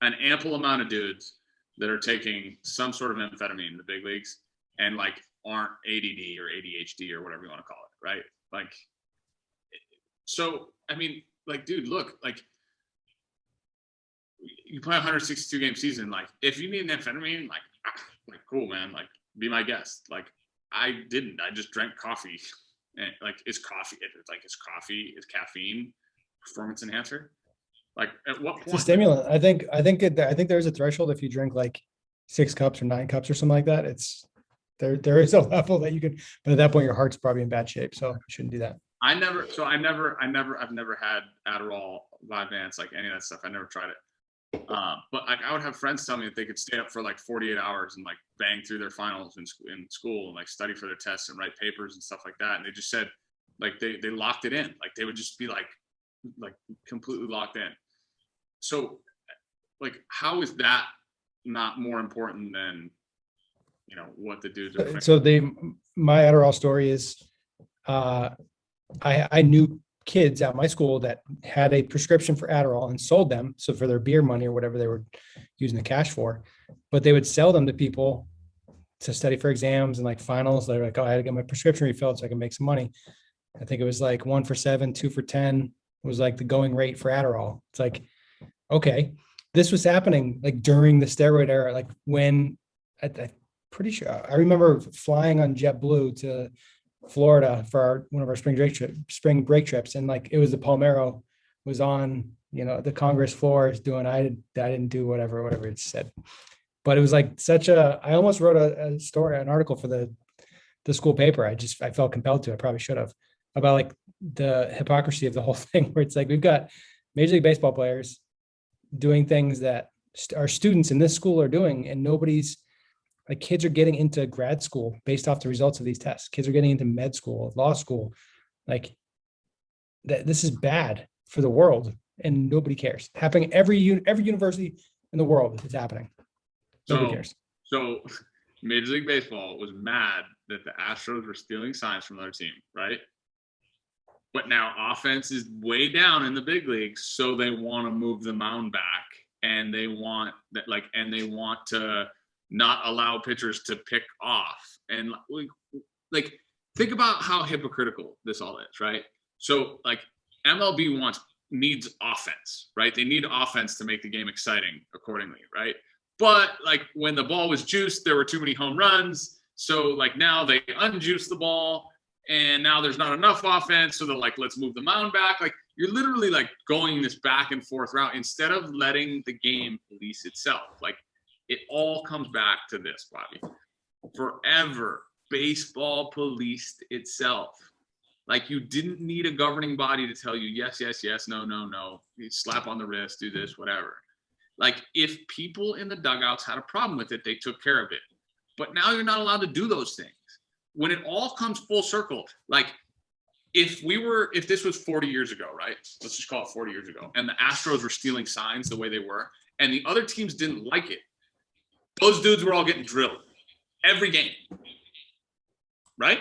an ample amount of dudes that are taking some sort of amphetamine in the big leagues and like aren't ADD or ADHD or whatever you want to call it, right? Like, so I mean, like, dude, look, like, you play a 162 game season. Like, if you need an amphetamine, like cool, man. Like, be my guest. Like, I didn't. I just drank coffee. And like, is caffeine performance enhancer? Like, at what point? It's a stimulant. I think there's a threshold. If you drink like 6 cups or 9 cups or something like that, it's there is a level that you can. But at that point, your heart's probably in bad shape, so you shouldn't do that. I've never had Adderall, Vyvanse, like any of that stuff. I never tried it. But like, I would have friends tell me that they could stay up for like 48 hours and like bang through their finals in school and like study for their tests and write papers and stuff like that. And they just said like they locked it in. Like they would just be like completely locked in. So like, how is that not more important than, what the dudes are? So my Adderall story is, I knew kids at my school that had a prescription for Adderall and sold them. So for their beer money or whatever they were using the cash for, but they would sell them to people to study for exams and like finals. They're like, oh, I had to get my prescription refilled so I can make some money. I think it was like 1 for 7, 2 for 10 was like the going rate for Adderall. It's like, okay, this was happening like during the steroid era. Like when I'm pretty sure I remember flying on JetBlue to Florida for one of our spring break trips, and like it was the Palmero was on the Congress floors doing. I didn't do whatever it said, but it was like I almost wrote an article for the school paper. I felt compelled to. I probably should have, about like the hypocrisy of the whole thing, where it's like we've got Major League Baseball players doing things that our students in this school are doing, and nobody's. Like, kids are getting into grad school based off the results of these tests. Kids are getting into med school, law school. Like, this is bad for the world, and nobody cares. Happening every university in the world is happening. Nobody cares. So Major League Baseball was mad that the Astros were stealing signs from their team, right? But now offense is way down in the big leagues, so they want to move the mound back, and they want that, like, and they want to not allow pitchers to pick off. And like think about how hypocritical this all is, right? So like MLB needs offense, right? They need offense to make the game exciting accordingly, right? But like when the ball was juiced, there were too many home runs. So like now they unjuice the ball and now there's not enough offense. So they're like, let's move the mound back. Like you're literally like going this back and forth route instead of letting the game police itself. Like it all comes back to this, Bobby. Forever, baseball policed itself. Like you didn't need a governing body to tell you, yes, yes, yes, no, no, no. You slap on the wrist, do this, whatever. Like if people in the dugouts had a problem with it, they took care of it. But now you're not allowed to do those things. When it all comes full circle, like if this was 40 years ago, right? Let's just call it 40 years ago. And the Astros were stealing signs the way they were, and the other teams didn't like it. Those dudes were all getting drilled every game. Right?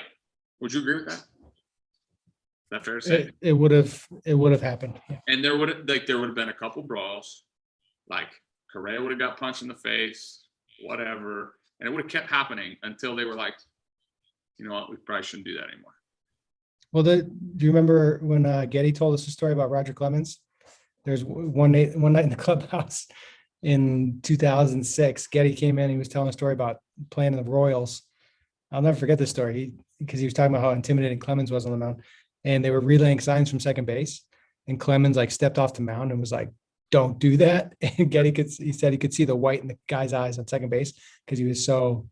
Would you agree with that? Is that fair to say? It would have happened. Yeah. And there would have been a couple brawls. Like Correa would have got punched in the face, whatever. And it would have kept happening until they were like, you know what, we probably shouldn't do that anymore. Well, do you remember when Getty told us a story about Roger Clemens? There's one night in the clubhouse in 2006. Getty came in. He was telling a story about playing in the Royals. I'll never forget this story because he was talking about how intimidating Clemens was on the mound, and they were relaying signs from second base, and Clemens like stepped off the mound and was like, "Don't do that." And he said he could see the white in the guy's eyes on second base because he was so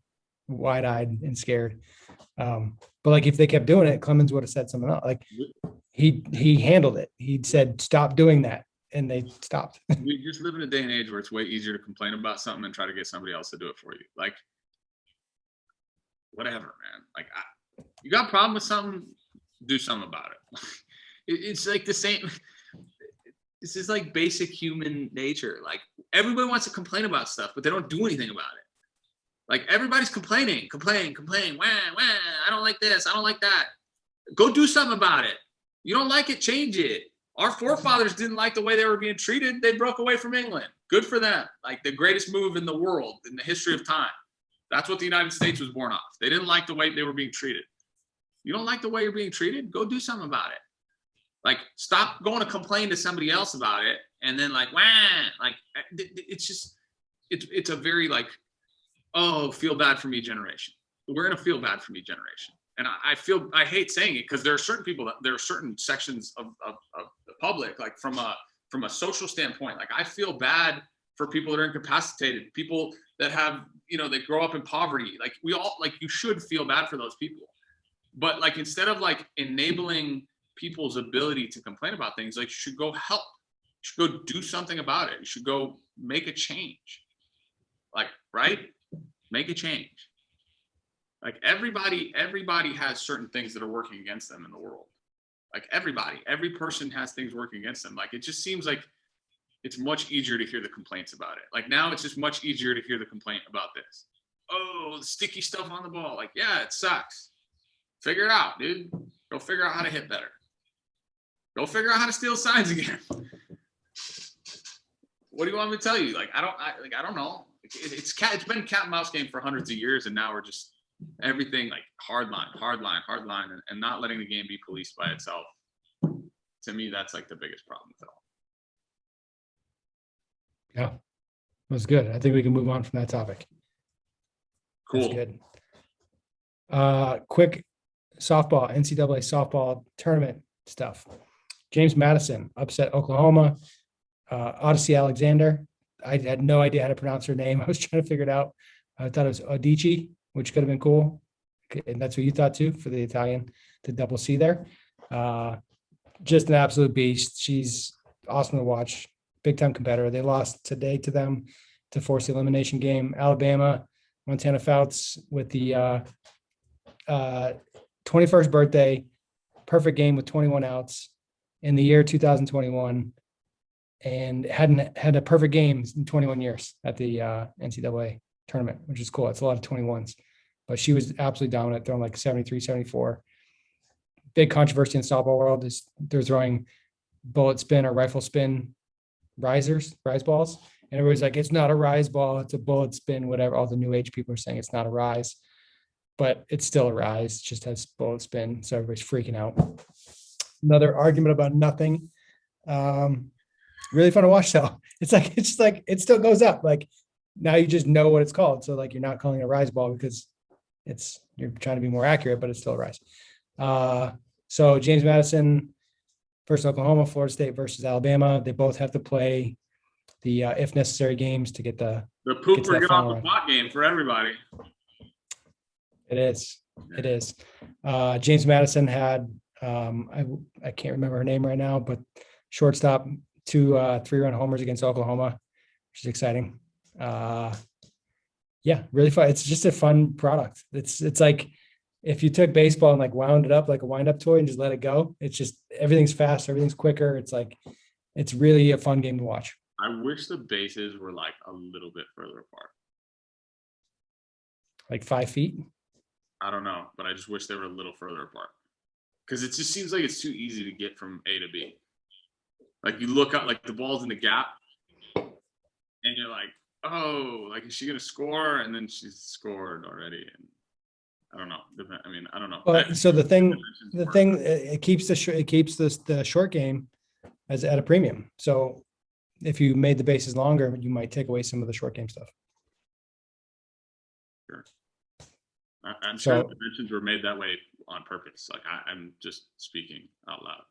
wide-eyed and scared. But like if they kept doing it, Clemens would have said something else. Like he handled it. He said, "Stop doing that," and they stopped. We just live in a day and age where it's way easier to complain about something and try to get somebody else to do it for you. Like, whatever, man. Like, you got a problem with something, do something about it. It's like the same. This is like basic human nature. Like everybody wants to complain about stuff, but they don't do anything about it. Like everybody's complaining. Wah, I don't like this. I don't like that. Go do something about it. You don't like it, change it. Our forefathers didn't like the way they were being treated. They broke away from England. Good for them. Like the greatest move in the world in the history of time. That's what the United States was born off. They didn't like the way they were being treated. You don't like the way you're being treated? Go do something about it. Like stop going to complain to somebody else about it. And then like, wah, like it's just, it's a very like, oh, feel bad for me generation. We're in a feel bad for me generation. And I hate saying it because there are certain sections of the public, like from a social standpoint, like I feel bad for people that are incapacitated, people that have, they grow up in poverty. Like we all, like you should feel bad for those people. But like, instead of like enabling people's ability to complain about things, like you should go help, you should go do something about it. You should go make a change. Like, right? Make a change. Like everybody has certain things that are working against them in the world. Like every person has things working against them. Like it just seems like it's much easier to hear the complaints about it. Like now it's just much easier to hear the complaint about this. Oh, the sticky stuff on the ball. Like, yeah, it sucks. Figure it out, dude. Go figure out how to hit better. Go figure out how to steal signs again. What do you want me to tell you? Like, I don't know. It's been cat and mouse game for hundreds of years, and now we're just everything like hard line, and not letting the game be policed by itself. To me, that's like the biggest problem with it all. Yeah, that's good. I think we can move on from that topic. Cool. That's good. Quick softball, NCAA softball tournament stuff. James Madison upset Oklahoma. Odyssey Alexander. I had no idea how to pronounce her name. I was trying to figure it out. I thought it was Odici, which could have been cool. And that's what you thought too, for the Italian, the double C there. Just an absolute beast. She's awesome to watch. Big time competitor. They lost today to them to force the elimination game. Alabama, Montana Fouts with the 21st birthday, perfect game with 21 outs in the year 2021. And hadn't had a perfect game in 21 years at the NCAA tournament, which is cool. It's a lot of 21s, but she was absolutely dominant, throwing like 73, 74. Big controversy in the softball world is they're throwing bullet spin or rifle spin rise balls, And everybody's like, it's not a rise ball, it's a bullet spin, whatever. All the new age people are saying it's not a rise, but it's still a rise. It just has bullet spin. So everybody's freaking out. Another argument about nothing. Really fun to watch though. It's just like it still goes up. Like now you just know what it's called. So like you're not calling it a rise ball because you're trying to be more accurate, but it's still a rise. So James Madison versus Oklahoma, Florida State versus Alabama. They both have to play the if necessary games to get the get poop to or that get final off the pot game for everybody. It is. It is. James Madison had I can't remember her name right now, but shortstop, 2 3-run homers against Oklahoma, which is exciting. Yeah, really fun. It's just a fun product. It's like if you took baseball and like wound it up like a wind-up toy and just let it go. It's just everything's fast, everything's quicker. It's really a fun game to watch. I wish the bases were like a little bit further apart. Like 5 feet. I don't know, but I just wish they were a little further apart because it just seems like it's too easy to get from A to B. Like you look up, like the ball's in the gap, and you're like, "Oh, like is she gonna score?" And then she's scored already. And I don't know. I mean, I don't know. But so the thing, it keeps the short game as at a premium. So if you made the bases longer, you might take away some of the short game stuff. Sure. I'm sure the dimensions were made that way on purpose. Like I'm just speaking out loud.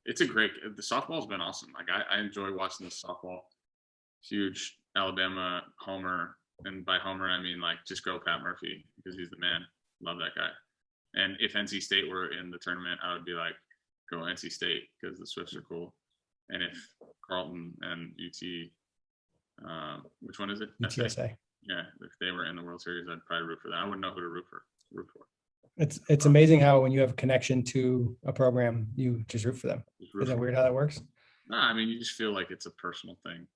It's the softball's been awesome. Like I enjoy watching the softball. Huge Alabama homer, and by homer I mean like just go Pat Murphy because he's the man. Love that guy. And if NC State were in the tournament, I would be like, go NC State because the Swifts are cool. And if Carlton and UT, which one is it? UTSA. Yeah, if they were in the World Series, I'd probably root for them. I wouldn't know who to root for. It's amazing how when you have a connection to a program, you just root for them. Is that weird how that works? No, I mean you just feel like it's a personal thing.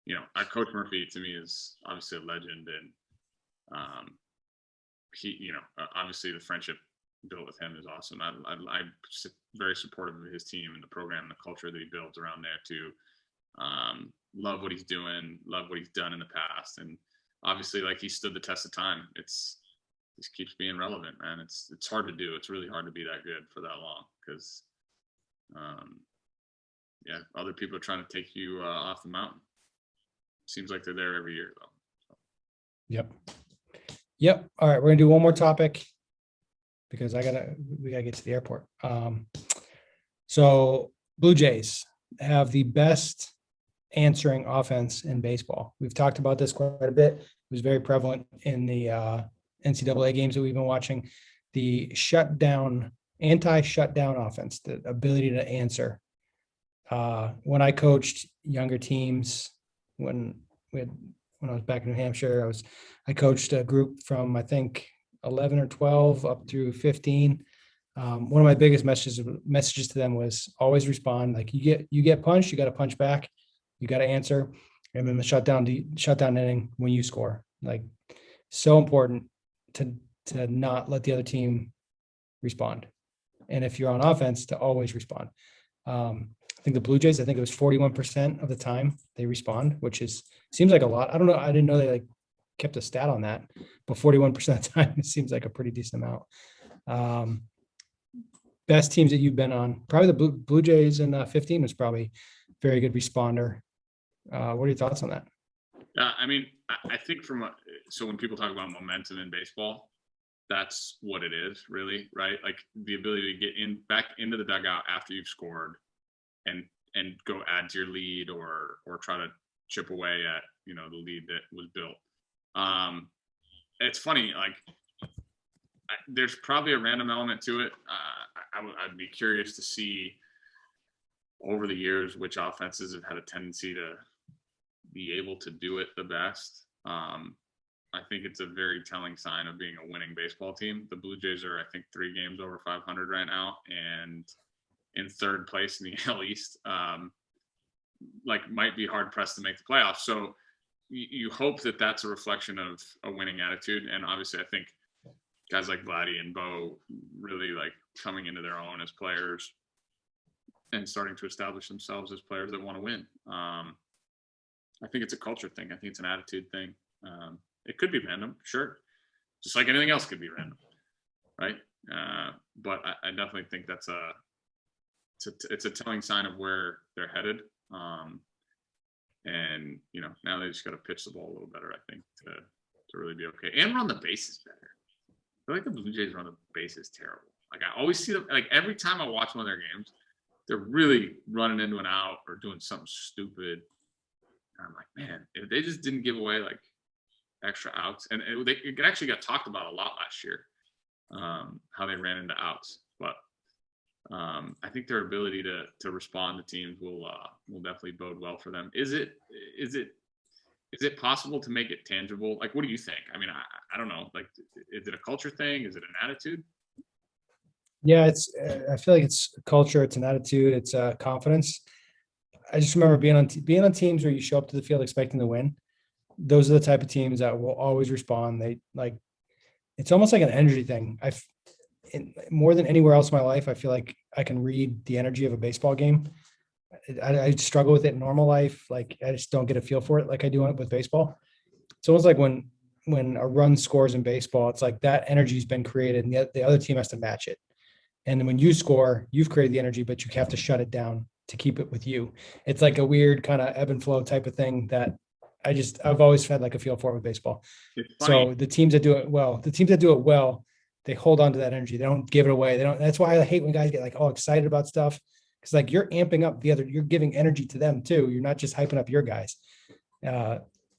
You know, Coach Murphy to me is obviously a legend, and he, you know, obviously the friendship built with him is awesome. I'm very supportive of his team and the program and the culture that he builds around there too. Love what he's doing, love what he's done in the past, and obviously like he stood the test of time. Just keeps being relevant, man. It's hard to do. It's really hard to be that good for that long because yeah, other people are trying to take you off the mountain. Seems like they're there every year though. Yep. All right, we're gonna do one more topic because we gotta get to the airport. So Blue Jays have the best answering offense in baseball. We've talked about this quite a bit. It was very prevalent in the NCAA games that we've been watching. The anti-shutdown offense, the ability to answer. When I coached younger teams, when I was back in New Hampshire, I coached a group from I think 11 or 12 up through 15. One of my biggest messages to them was always respond. Like you get punched, you got to punch back, you got to answer, and then the shutdown inning when you score. Like so important to not let the other team respond, and if you're on offense, to always respond. I think the Blue Jays, I think it was 41% of the time they respond, which seems like a lot. I don't know. I didn't know they like kept a stat on that, but 41% of the time, it seems like a pretty decent amount. Best teams that you've been on, probably the Blue Jays in 15 was probably very good responder. What are your thoughts on that? I mean, I think so when people talk about momentum in baseball, that's what it is really, right? Like the ability to get back into the dugout after you've scored and go add to your lead or try to chip away at, you know, the lead that was built. It's funny, like there's probably a random element to it. I'd be curious to see over the years which offenses have had a tendency to be able to do it the best. I think it's a very telling sign of being a winning baseball team. The Blue Jays are, I think, 3 games over 500 right now, and in third place in the AL East, like might be hard pressed to make the playoffs. So you hope that that's a reflection of a winning attitude. And obviously I think guys like Vladdy and Bo really like coming into their own as players and starting to establish themselves as players that want to win. I think it's a culture thing. I think it's an attitude thing. It could be random, sure. Just like anything else could be random, right? But I definitely think that's it's a telling sign of where they're headed. And now they just got to pitch the ball a little better, I think, to really be okay, and run the bases better. I feel like the Blue Jays run the bases terrible. Like I always see them, like every time I watch one of their games, they're really running into an out or doing something stupid. And I'm like, man, if they just didn't give away like extra outs, and it actually got talked about a lot last year, how they ran into outs. But I think their ability to respond to teams will definitely bode well for them. Is it possible to make it tangible? Like, what do you think? I mean, I don't know. Like, is it a culture thing? Is it an attitude? Yeah, I feel like it's a culture, it's an attitude, it's confidence. I just remember being on teams where you show up to the field expecting to win. Those are the type of teams that will always respond. It's almost like an energy thing. More than anywhere else in my life, I feel like I can read the energy of a baseball game. I struggle with it in normal life. Like I just don't get a feel for it like I do with baseball. It's almost like when a run scores in baseball, it's like that energy's been created and the other team has to match it. And then when you score, you've created the energy, but you have to shut it down to keep it with you. It's like a weird kind of ebb and flow type of thing that I've always had like a feel for with baseball. So the teams that do it well, they hold on to that energy. They don't give it away. That's why I hate when guys get like all excited about stuff. Cause like you're amping up you're giving energy to them too. You're not just hyping up your guys.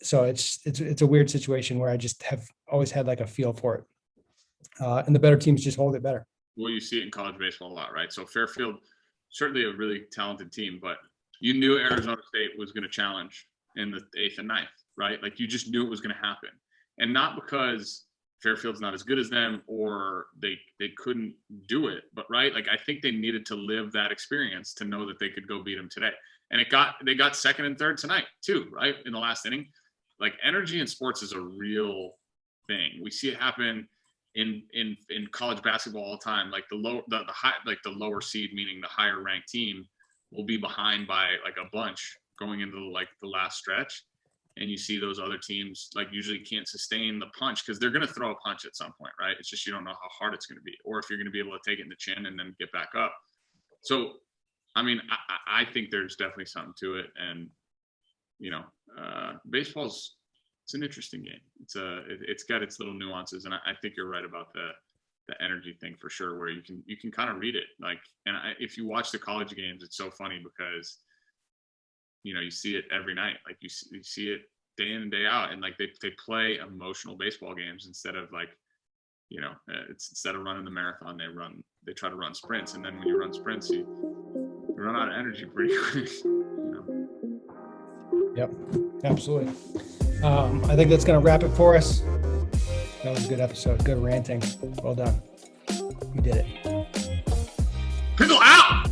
So it's a weird situation where I just have always had like a feel for it. And the better teams just hold it better. Well, you see it in college baseball a lot, right? So Fairfield, certainly a really talented team, but you knew Arizona State was going to challenge in the 8th and 9th, right? Like you just knew it was going to happen. And not because Fairfield's not as good as them or they couldn't do it, but right, like I think they needed to live that experience to know that they could go beat them today. And they got second and third tonight too, right? In the last inning. Like energy in sports is a real thing. We see it happen in college basketball all the time. Like the lower seed, meaning the higher ranked team, will be behind by like a bunch going into like the last stretch. And you see those other teams like usually can't sustain the punch because they're going to throw a punch at some point, right? It's just you don't know how hard it's going to be, or if you're going to be able to take it in the chin and then get back up. So, I mean, I think there's definitely something to it, and baseball's it's an interesting game. It's got its little nuances, and I think you're right about the energy thing for sure, where you can kind of read it. Like, and if you watch the college games, it's so funny because you see it every night. Like you see it day in and day out, and like they play emotional baseball games instead of like, it's instead of running the marathon, they try to run sprints, and then when you run sprints, you run out of energy pretty quick. Yep, absolutely. I think that's going to wrap it for us. That was a good episode. Good ranting. Well done. You did it. Pickle out!